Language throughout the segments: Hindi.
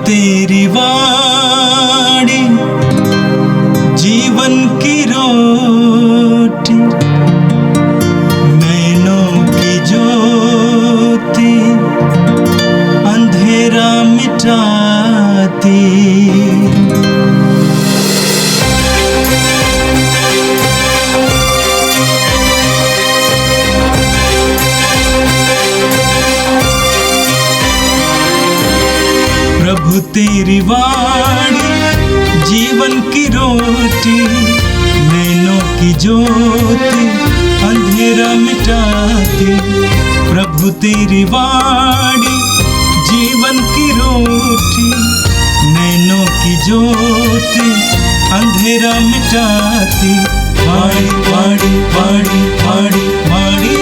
तेरी वाणी जीवन की रोटी, नैनों की ज्योति अंधेरा मिटाती। प्रभु तेरी वाणी जीवन की रोटी, नैनों की ज्योति अंधेरा मिटाती। प्रभु तेरी वाणी जीवन की रोटी, नैनों की ज्योति अंधेरा मिटाती। वाणी वाणी वाणी वाणी वाणी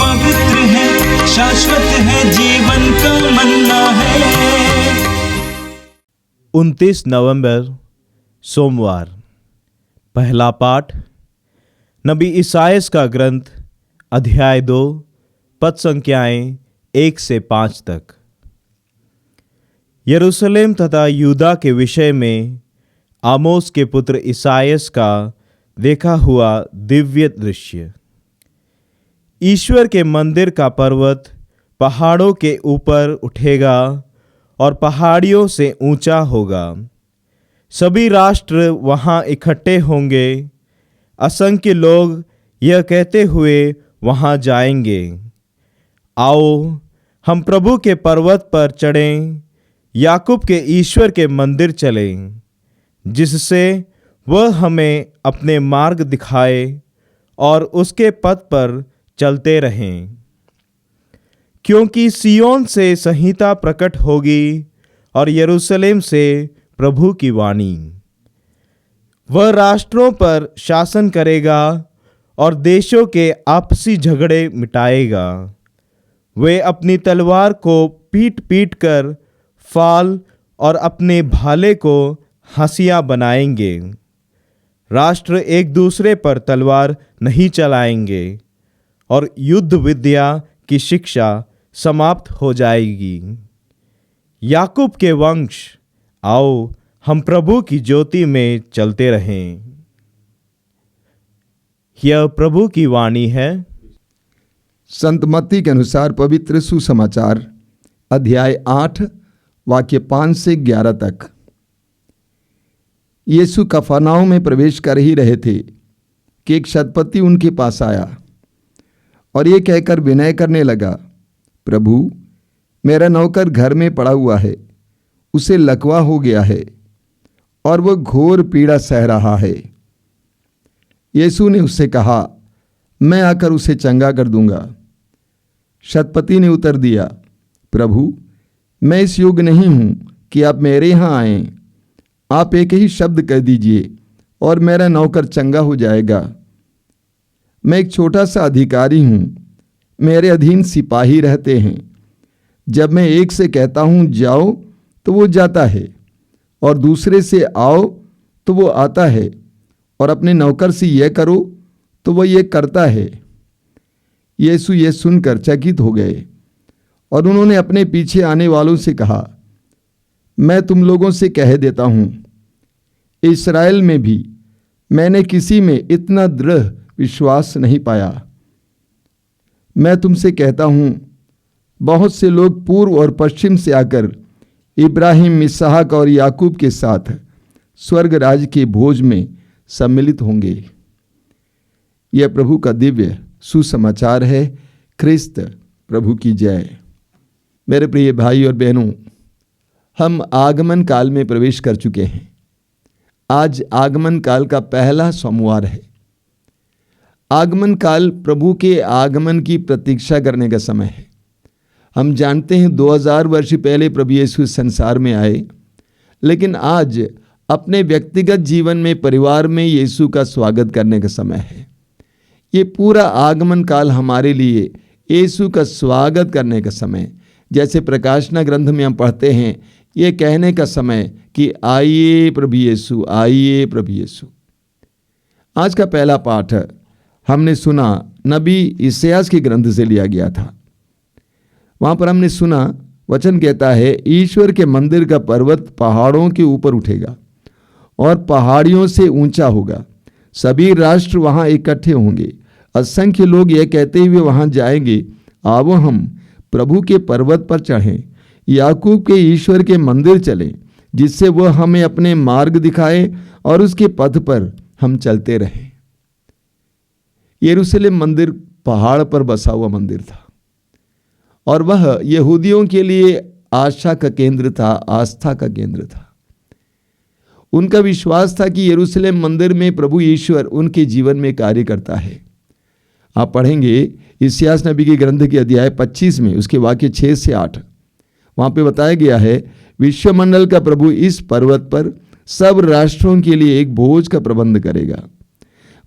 पवित्र है, शाश्वत है, जीवन का मन्ना है। 29 नवंबर सोमवार। पहला पाठ नबी इसायास का ग्रंथ अध्याय 2 पद संख्याएं 1 से 5 तक। यरूशलेम तथा यूदा के विषय में आमोस के पुत्र इसायास का देखा हुआ दिव्य दृश्य। ईश्वर के मंदिर का पर्वत पहाड़ों के ऊपर उठेगा और पहाड़ियों से ऊंचा होगा। सभी राष्ट्र वहां इकट्ठे होंगे। असंख्य लोग यह कहते हुए वहां जाएंगे, आओ हम प्रभु के पर्वत पर चढ़ें, याकूब के ईश्वर के मंदिर चलें, जिससे वह हमें अपने मार्ग दिखाए और उसके पथ पर चलते रहें। क्योंकि सिय्योन से संहिता प्रकट होगी और यरूशलेम से प्रभु की वाणी। वह राष्ट्रों पर शासन करेगा और देशों के आपसी झगड़े मिटाएगा। वे अपनी तलवार को पीट पीट कर फाल और अपने भाले को हंसिया बनाएंगे। राष्ट्र एक दूसरे पर तलवार नहीं चलाएंगे और युद्ध विद्या की शिक्षा समाप्त हो जाएगी। याकूब के वंश, आओ हम प्रभु की ज्योति में चलते रहें। यह प्रभु की वाणी है। संत मत्ती के अनुसार पवित्र सुसमाचार अध्याय 8 वाक्य 5 से 11 तक। यीशु कफरनहूम में प्रवेश कर ही रहे थे कि एक शतपति उनके पास आया और ये कहकर विनय करने लगा, प्रभु, मेरा नौकर घर में पड़ा हुआ है, उसे लकवा हो गया है और वह घोर पीड़ा सह रहा है। यीशु ने उससे कहा, मैं आकर उसे चंगा कर दूंगा। शतपति ने उत्तर दिया, प्रभु, मैं इस योग्य नहीं हूं कि आप मेरे यहाँ आएं। आप एक ही शब्द कह दीजिए और मेरा नौकर चंगा हो जाएगा। मैं एक छोटा सा अधिकारी हूं, मेरे अधीन सिपाही रहते हैं। जब मैं एक से कहता हूं जाओ तो वो जाता है, और दूसरे से आओ तो वो आता है, और अपने नौकर से यह करो तो वह यह करता है। यीशु ये सुनकर चकित हो गए और उन्होंने अपने पीछे आने वालों से कहा, मैं तुम लोगों से कह देता हूं, इस्राएल में भी मैंने किसी में इतना दृढ़ विश्वास नहीं पाया। मैं तुमसे कहता हूं, बहुत से लोग पूर्व और पश्चिम से आकर इब्राहिम, इसहाक और याकूब के साथ स्वर्ग राज्य के भोज में सम्मिलित होंगे। यह प्रभु का दिव्य सुसमाचार है। ख्रिस्त प्रभु की जय। मेरे प्रिय भाई और बहनों, हम आगमन काल में प्रवेश कर चुके हैं। आज आगमन काल का पहला सोमवार है। आगमन काल प्रभु के आगमन की प्रतीक्षा करने का समय है। हम जानते हैं 2000 वर्ष पहले प्रभु यीशु संसार में आए, लेकिन आज अपने व्यक्तिगत जीवन में, परिवार में यीशु का स्वागत करने का समय है। ये पूरा आगमन काल हमारे लिए यीशु का स्वागत करने का समय, जैसे प्रकाशना ग्रंथ में हम पढ़ते हैं, ये कहने का समय कि आइए प्रभु यीशु, आइए प्रभु यीशु। आज का पहला पाठ हमने सुना नबी इसायास के ग्रंथ से लिया गया था। वहाँ पर हमने सुना वचन कहता है, ईश्वर के मंदिर का पर्वत पहाड़ों के ऊपर उठेगा और पहाड़ियों से ऊंचा होगा। सभी राष्ट्र वहां इकट्ठे होंगे। असंख्य लोग यह कहते हुए वहां जाएंगे, आओ हम प्रभु के पर्वत पर चढ़ें, याकूब के ईश्वर के मंदिर चलें, जिससे वह हमें अपने मार्ग दिखाए और उसके पथ पर हम चलते रहें। यरूशलेम मंदिर पहाड़ पर बसा हुआ मंदिर था और वह यहूदियों के लिए आशा का केंद्र था, आस्था का केंद्र था। उनका विश्वास था कि यरूशलेम मंदिर में प्रभु ईश्वर उनके जीवन में कार्य करता है। आप पढ़ेंगे इस्यास नबी के ग्रंथ के अध्याय 25 में उसके वाक्य 6 से 8, वहां पे बताया गया है, विश्वमंडल का प्रभु इस पर्वत पर सब राष्ट्रों के लिए एक भोज का प्रबंध करेगा।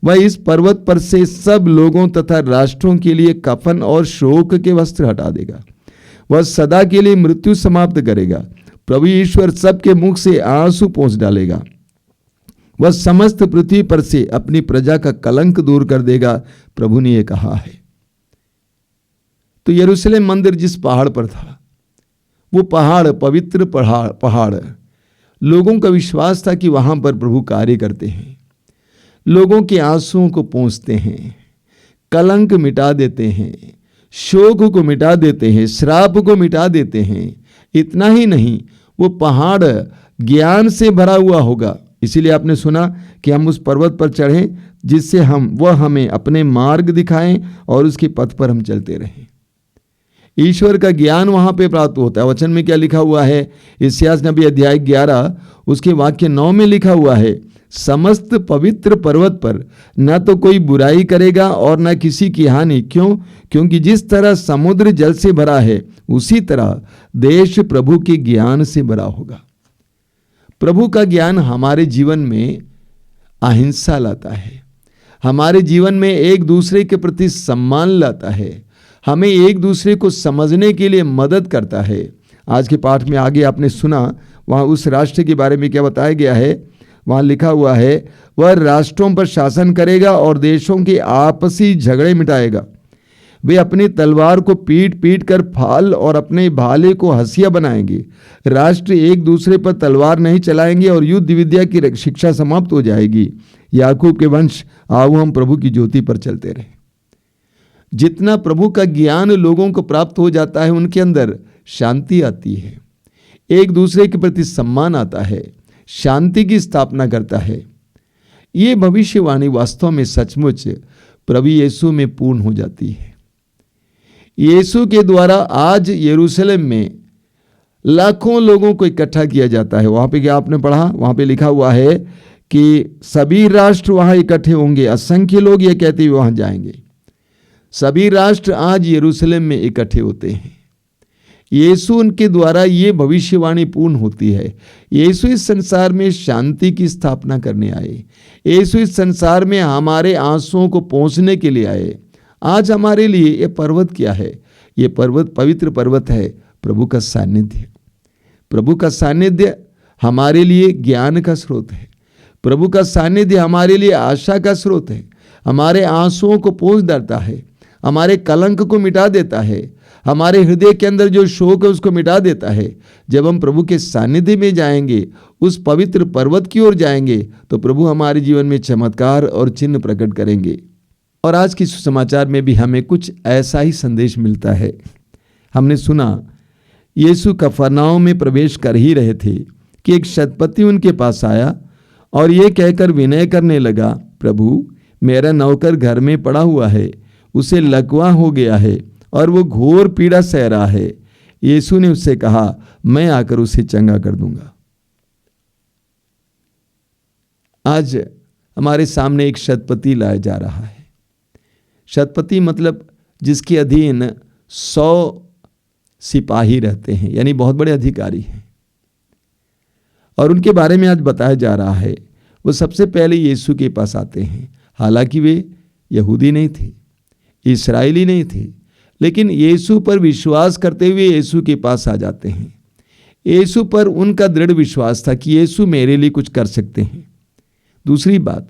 वह इस पर्वत पर से सब लोगों तथा राष्ट्रों के लिए कफन और शोक के वस्त्र हटा देगा। वह सदा के लिए मृत्यु समाप्त करेगा। प्रभु ईश्वर सबके मुख से आंसू पोंछ डालेगा। वह समस्त पृथ्वी पर से अपनी प्रजा का कलंक दूर कर देगा, प्रभु ने यह कहा है। तो यरूशलेम मंदिर जिस पहाड़ पर था, वो पहाड़ पवित्र पहाड़ लोगों का विश्वास था कि वहां पर प्रभु कार्य करते हैं, लोगों के आंसुओं को पोंछते हैं, कलंक मिटा देते हैं, शोक को मिटा देते हैं, श्राप को मिटा देते हैं। इतना ही नहीं, वो पहाड़ ज्ञान से भरा हुआ होगा। इसीलिए आपने सुना कि हम उस पर्वत पर चढ़ें जिससे वह हमें अपने मार्ग दिखाएं और उसके पथ पर हम चलते रहें। ईश्वर का ज्ञान वहां पे प्राप्त होता है। वचन में क्या लिखा हुआ है? इस्यास नबी अध्याय 11 उसके वाक्य 9 में लिखा हुआ है, समस्त पवित्र पर्वत पर न तो कोई बुराई करेगा और न किसी की हानि। क्यों? क्योंकि जिस तरह समुद्र जल से भरा है, उसी तरह देश प्रभु के ज्ञान से भरा होगा। प्रभु का ज्ञान हमारे जीवन में अहिंसा लाता है, हमारे जीवन में एक दूसरे के प्रति सम्मान लाता है, हमें एक दूसरे को समझने के लिए मदद करता है। आज के पाठ में आगे आपने सुना, वहाँ उस राष्ट्र के बारे में क्या बताया गया है? वहाँ लिखा हुआ है, वह राष्ट्रों पर शासन करेगा और देशों के आपसी झगड़े मिटाएगा। वे अपनी तलवार को पीट पीट कर फाल और अपने भाले को हंसिया बनाएंगे। राष्ट्र एक दूसरे पर तलवार नहीं चलाएंगे और युद्ध विद्या की शिक्षा समाप्त हो जाएगी। याकूब के वंश, आओ हम प्रभु की ज्योति पर चलते रहें। जितना प्रभु का ज्ञान लोगों को प्राप्त हो जाता है, उनके अंदर शांति आती है, एक दूसरे के प्रति सम्मान आता है, शांति की स्थापना करता है। ये भविष्यवाणी वास्तव में सचमुच प्रभु यीशु में पूर्ण हो जाती है। यीशु के द्वारा आज यरूशलेम में लाखों लोगों को इकट्ठा किया जाता है। वहां पे क्या आपने पढ़ा? वहां पे लिखा हुआ है कि सभी राष्ट्र वहां इकट्ठे होंगे। असंख्य लोग ये कहते हुए वहां जाएंगे। सभी राष्ट्र आज यरूशलेम में इकट्ठे होते हैं। यीशु उनके द्वारा ये भविष्यवाणी पूर्ण होती है। यीशु इस संसार में शांति की स्थापना करने आए। यीशु इस संसार में हमारे आंसुओं को पोंछने के लिए आए। आज हमारे लिए ये पर्वत क्या है? ये पर्वत पवित्र पर्वत है, प्रभु का सानिध्य। प्रभु का सानिध्य हमारे लिए ज्ञान का स्रोत है। प्रभु का सानिध्य हमारे लिए आशा का स्रोत है। हमारे आंसुओं को पोंछ डालता है, हमारे कलंक को मिटा देता है, हमारे हृदय के अंदर जो शोक है उसको मिटा देता है। जब हम प्रभु के सानिध्य में जाएंगे, उस पवित्र पर्वत की ओर जाएंगे, तो प्रभु हमारे जीवन में चमत्कार और चिन्ह प्रकट करेंगे। और आज की सुसमाचार में भी हमें कुछ ऐसा ही संदेश मिलता है। हमने सुना यीशु कफरनहूम में प्रवेश कर ही रहे थे कि एक शतपति उनके पास आया और ये कहकर विनय करने लगा, प्रभु मेरा नौकर घर में पड़ा हुआ है, उसे लकवा हो गया है और वो घोर पीड़ा सह रहा है। यीशु ने उससे कहा, मैं आकर उसे चंगा कर दूंगा। आज हमारे सामने एक शतपति लाया जा रहा है। शतपति मतलब जिसके अधीन 100 सिपाही रहते हैं, यानी बहुत बड़े अधिकारी हैं। और उनके बारे में आज बताया जा रहा है। वो सबसे पहले यीशु के पास आते हैं। हालांकि वे यहूदी नहीं थे, इस्राएली नहीं थे, लेकिन यीशु पर विश्वास करते हुए यीशु के पास आ जाते हैं। यीशु पर उनका दृढ़ विश्वास था कि यीशु मेरे लिए कुछ कर सकते हैं। दूसरी बात,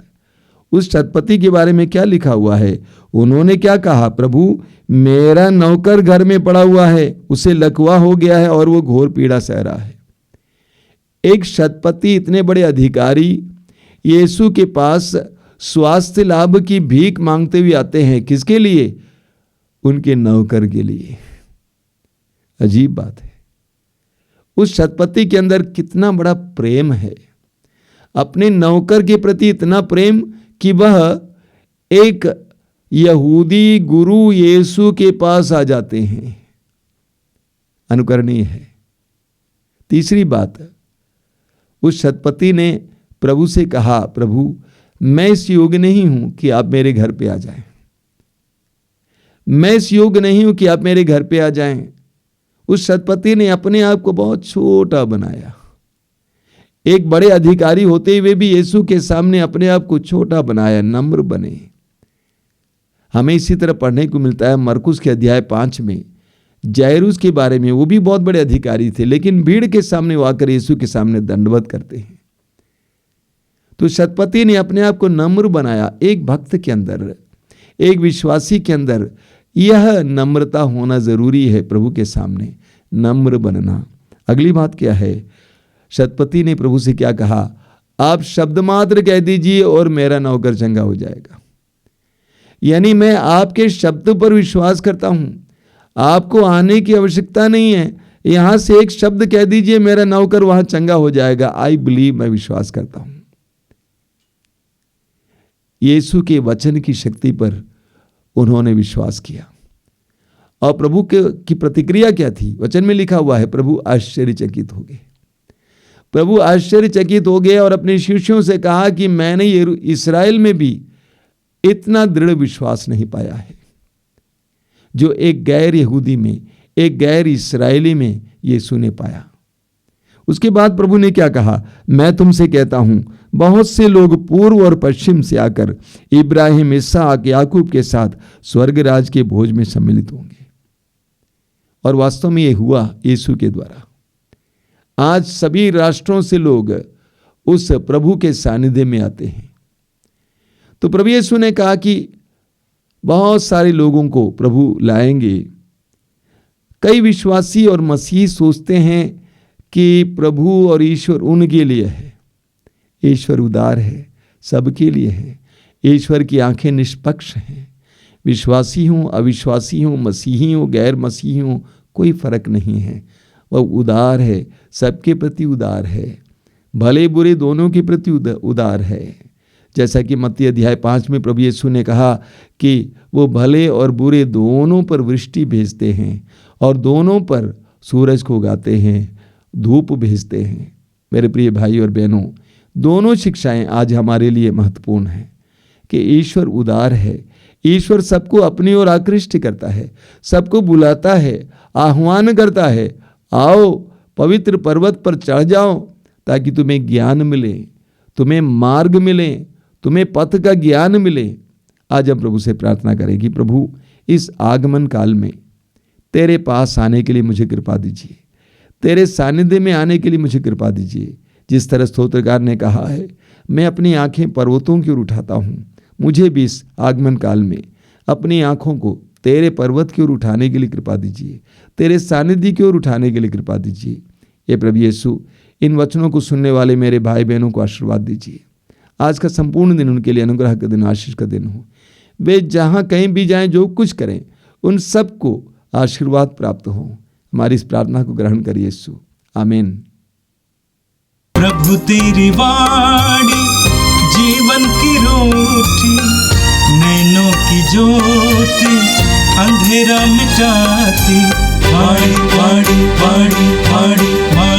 उस शतपति के बारे में क्या लिखा हुआ है? उन्होंने क्या कहा? प्रभु, मेरा नौकर घर में पड़ा हुआ है, उसे लकवा हो गया है और वो घोर पीड़ा सह रहा है। एक शतपति, इतने बड़े अधिकारी यीशु के पास स्वास्थ्य लाभ की भीख मांगते हुए आते हैं। किसके लिए? उनके नौकर के लिए। अजीब बात है। उस शतपति के अंदर कितना बड़ा प्रेम है, अपने नौकर के प्रति इतना प्रेम कि वह एक यहूदी गुरु यीशु के पास आ जाते हैं। अनुकरणीय है। तीसरी बात, उस शतपति ने प्रभु से कहा, प्रभु, मैं इस योग्य नहीं हूं कि आप मेरे घर पे आ जाएं। मैं इस योग्य नहीं हूं कि आप मेरे घर पे आ जाएं। उस शतपति ने अपने आप को बहुत छोटा बनाया। एक बड़े अधिकारी होते हुए भी यीशु के सामने अपने आप को छोटा बनाया, नम्र बने। हमें इसी तरह पढ़ने को मिलता है मरकुस के अध्याय 5 में जायरूस के बारे में। वो भी बहुत बड़े अधिकारी थे, लेकिन भीड़ के सामने वो आकर यीशु के सामने दंडवत करते हैं। तो शतपति ने अपने आप को नम्र बनाया। एक भक्त के अंदर, एक विश्वासी के अंदर यह नम्रता होना जरूरी है, प्रभु के सामने नम्र बनना। अगली बात क्या है? शतपति ने प्रभु से क्या कहा? आप शब्द मात्र कह दीजिए और मेरा नौकर चंगा हो जाएगा। यानी मैं आपके शब्द पर विश्वास करता हूं, आपको आने की आवश्यकता नहीं है, यहां से एक शब्द कह दीजिए, मेरा नौकर वहां चंगा हो जाएगा। आई बिलीव, मैं विश्वास करता हूं। यीशु के वचन की शक्ति पर उन्होंने विश्वास किया। और प्रभु की प्रतिक्रिया क्या थी? वचन में लिखा हुआ है, प्रभु आश्चर्यचकित हो गए। प्रभु आश्चर्यचकित हो गए और अपने शिष्यों से कहा कि मैंने इस्राएल में भी इतना दृढ़ विश्वास नहीं पाया है जो एक गैर यहूदी में, एक गैर इस्राएली में यीशु ने पाया। उसके बाद प्रभु ने क्या कहा? मैं तुमसे कहता हूं, बहुत से लोग पूर्व और पश्चिम से आकर इब्राहिम, इसहाक, याकूब के साथ स्वर्ग राज के भोज में सम्मिलित होंगे। और वास्तव में यह हुआ यीशु के द्वारा। आज सभी राष्ट्रों से लोग उस प्रभु के सानिध्य में आते हैं। तो प्रभु यीशु ने कहा कि बहुत सारे लोगों को प्रभु लाएंगे। कई विश्वासी और मसीही सोचते हैं कि प्रभु और ईश्वर उनके लिए है। ईश्वर उदार है, सबके लिए है। ईश्वर की आंखें निष्पक्ष हैं। विश्वासी हों, अविश्वासी हों, मसीही हों, गैर मसीही हों, कोई फर्क नहीं है। वह उदार है, सबके प्रति उदार है, भले बुरे दोनों के प्रति उदार है। जैसा कि मत्ती अध्याय 5 में प्रभु यीशु ने कहा कि वो भले और बुरे दोनों पर वृष्टि भेजते हैं और दोनों पर सूरज को उगाते हैं, धूप भेजते हैं। मेरे प्रिय भाई और बहनों, दोनों शिक्षाएं आज हमारे लिए महत्वपूर्ण हैं कि ईश्वर उदार है। ईश्वर सबको अपनी ओर आकृष्ट करता है, सबको बुलाता है, आह्वान करता है, आओ पवित्र पर्वत पर चढ़ जाओ ताकि तुम्हें ज्ञान मिले, तुम्हें मार्ग मिले, तुम्हें पथ का ज्ञान मिले। आज हम प्रभु से प्रार्थना करें कि प्रभु, इस आगमन काल में तेरे पास आने के लिए मुझे कृपा दीजिए, तेरे सानिध्य में आने के लिए मुझे कृपा दीजिए। जिस तरह स्तोत्रकार ने कहा है, मैं अपनी आंखें पर्वतों की ओर उठाता हूँ, मुझे भी इस आगमन काल में अपनी आंखों को तेरे पर्वत की ओर उठाने के लिए कृपा दीजिए, तेरे सानिध्य की ओर उठाने के लिए कृपा दीजिए। ये प्रभु यीशु, इन वचनों को सुनने वाले मेरे भाई बहनों को आशीर्वाद दीजिए। आज का संपूर्ण दिन उनके लिए अनुग्रह का दिन, आशीष का दिन हो। वे जहाँ कहीं भी जाएं, जो कुछ करें, उन सबको आशीर्वाद प्राप्त हो। हमारी इस प्रार्थना को ग्रहण करिए यीशु, आमीन। प्रभु तेरी वाणी जीवन की रोटी, नैनों की ज्योति अंधेरा मिटाती। वाणी वाणी वाणी वाणी वाणी